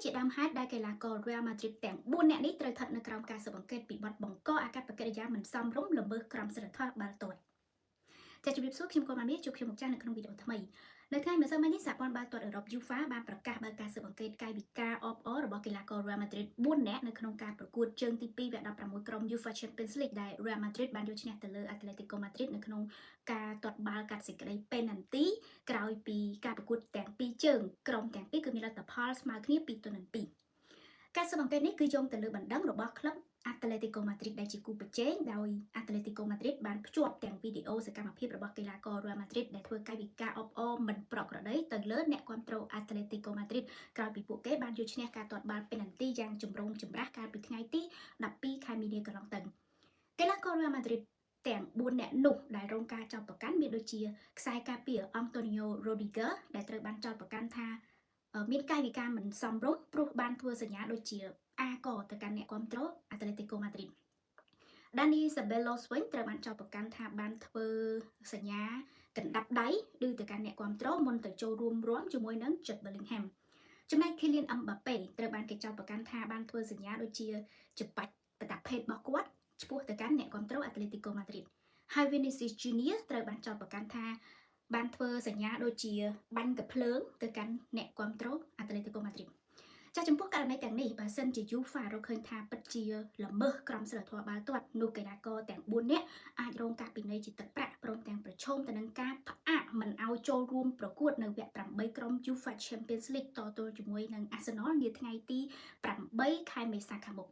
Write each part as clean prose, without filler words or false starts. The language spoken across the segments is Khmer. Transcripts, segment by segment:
ជាដើមហេតុដែលកីឡាករ Real Madrid ទាំង4នាក់នេះត្រូវស្ថិតនៅក្រោមការស៊ើបអង្កេតពីបទបង្កអាកប្បកិរិយាមិនសមរម្យល្មើសក្រមសីលធម៌បាល់ទាត់ចា៎ជម្រាបសួរខ្ញុំកូនម៉ាមីជួបខ្ញុំមកចាស់នៅក្នុងវីដេអូថ្មីនៅថ្ងៃម្សិលមិញនេះសហព័ន្ធបាល់ទាត់អឺរ៉ុប UEFA បានប្រកាសបើកការស៊ើបអង្កេតកាយវិការអបអររបស់កីឡាករ Real Madrid 4នាក់នៅក្នុងការប្រកួតជើងទី2វគ្គ16ក្រុម UEFA Champions League ដែល Real Madrid បានយកឈ្នះទៅលើ Atletico Madrid នៅក្នុងការទាត់បាល់កាត់សេចក្តី penalty ក្រោយពីការប្រកួតទាំងពីរជើងក្រុមទាំងពីរគឺមានលទ្ធផលស្មើគ្នា2-2ការស៊ើបអង្កេតនេះគឺយោងទៅលើបណ្ដឹងរបស់ក្លឹប Atletico Madrid ដែលជាគូប្រជែងដោយ Atletico Madrid បានភ្ជាប់ទាំងវីដេអូសកម្មភាពរបស់កីឡាករ Real Madrid ដែលធ្វើកាយវិការអបអរមិនប្រក្រតីទៅលើអ្នកគាំទ្រ Atletico Madrid ក្រោយពីពួកគេបានយកឈ្នះការទាត់បាល់ penalty យ៉ាងចម្រូងចម្រាសកាលពីថ្ងៃទី12ខែមីនាកន្លងទៅកីឡាករ Real Madrid ទាំង4នាក់នោះដែលរងការចោទប្រកាន់មានដូចជាខ្សែការពារ Antonio Rudiger ដែលត្រូវបានចោទប្រកាន់ថាមានកាយវិការមិនសមរម្យព្រោះបានធ្វើសញ្ញាដូចជាអាកទៅកាន់អ្នកគាំទ្រ Atletico Madrid Dani Ceballos វិញត្រូវបានចោទប្រកាន់ថាបានធ្វើសញ្ញាកណ្ដាប់ដៃឬទៅកាន់អ្នកគាំទ្រមុនទៅចូលរួមរាំជាមួយនឹង Jude Bellingham ចំណែក Kylian Mbappe ត្រូវបានគេចោទប្រកាន់ថាបានធ្វើសញ្ញាដូចជាច្បាច់ប្រដាប់ភេទរបស់គាត់ឆ្ពោះទៅកាន់អ្នកគាំទ្រ Atletico Madrid ហើយ Vinicius Junior ត្រូវបានចោទប្រកាន់ថាបានធ្វើសញ្ញាដូចជាបាញ់កាភ្លើងទៅកាន់អ្នកគាំទ្រ Atletico Madrid ចាចំពោះករណីទាំងនេះបើសិនជា UEFA រកឃើញថាពិតជាល្មើសក្រមសីលធម៌បាល់ទាត់នោះកីឡាករទាំង4នាក់អាចរងការពិន័យជាទឹកប្រាក់ព្រមទាំងប្រឈមទៅនឹងការផ្អាកមិនឲ្យចូលរួមប្រកួតនៅវគ្គ8ក្រុម UEFA Champions League តទល់ជាមួយនឹង Arsenal នាថ្ងៃទី8ខែមេសាខាងមុខ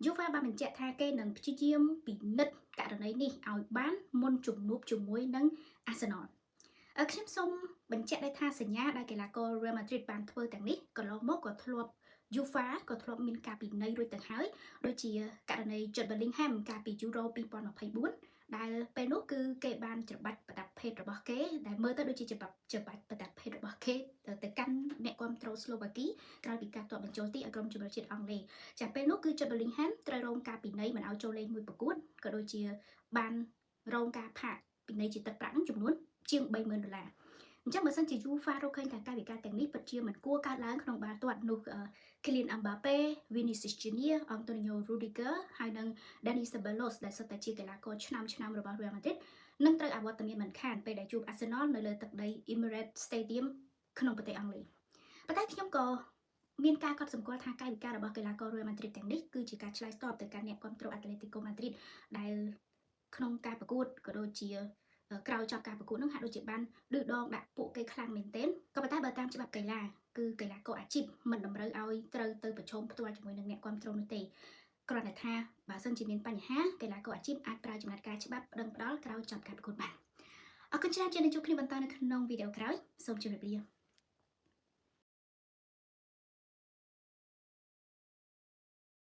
UEFA បានបញ្ជាក់ថាគេនឹងព្យាយាមពិនិត្យករណីនេះឲ្យបានមុនជំនួបជាមួយនឹង Arsenalខ្ញុំសូមបញ្ជាក់ដែរថាសញ្ញាដែលកីឡាករ Real Madrid បានធ្វើទាំងនេះកន្លងមកក៏ធ្លាប់ UEFA ក៏ធ្លាប់មានការពិន័យរួចទៅហើយដូចជាករណី Jude Bellingham កាលពី Euro 2024ដែលពេលនោះគឺគេបានច្របាច់ប្រដាប់ភេទរបស់គេដែលមើលទៅដូចជាច្របាច់ប្រដាប់ភេទរបស់គេទៅកាន់អ្នកគាំទ្រ Slovakia ក្រោយពីការទាត់បញ្ចូលទីឲ្យក្រុមជម្រើសជាតិអង់គ្លេសចាពេលនោះគឺ Jude Bellingham ត្រូវរងការពិន័យមិនឲ្យចូលលេងមួយប្រកួតក៏ដូចជាបានរងការផាកពិន័យជាទឹកប្រាក់នឹងចំនួនជាង$30,000អញ្ចឹងបើសិនជា UEFA រកឃើញថាកាយវិការទាំងនេះពិតជាមិនគួរកើតឡើងក្នុងបាល់ទាត់នោះ Kylian Mbappe, Vinicius Junior, Antonio Rudiger ហើយនិង Dani Ceballos ដែលសុទ្ធតែជាកីឡាករឆ្នាំរបស់ Real Madrid នឹងត្រូវអវត្តមានមិនខានពេលដែលជួប Arsenal នៅលើទឹកដី Emirates Stadium ក្នុងប្រទេសអង់គ្លេសប៉ុន្តែខ្ញុំក៏មានការកត់សម្គាល់ថាកាយវិការរបស់កីឡាករ Real Madrid ទាំងនេះគឺជាការឆ្លើយតបទៅកាន់អ្នកគាំទ្រ Atletico Madrid ដែលក្នុងការប្រកួតក៏ដូចជាក្រោយចប់ការប្រកួតនឹងហាក់ដូចជាបានឌឺដងដាក់ពួកគេខ្លាំងមែនទែនក៏ប៉ុន្តែបើតាមច្បាប់កីឡាគឺកីឡាករអាជីពមិនតម្រូវឲ្យត្រូវទៅប្រឈមផ្ទាល់ជាមួយនឹងអ្នកគាំទ្រនោះទេគ្រាន់តែថាបើសិនជាមានបញ្ហាកីឡាករអាជីពអាចប្រើចំណាត់ការច្បាប់ប្តឹងផ្តល់ក្រោយចប់ការប្រកួតបានអរគុណច្រើនជានឹងជួបគ្នាបន្តនៅក្នុងវីដេអូក្រោយសូមជម្រាបលា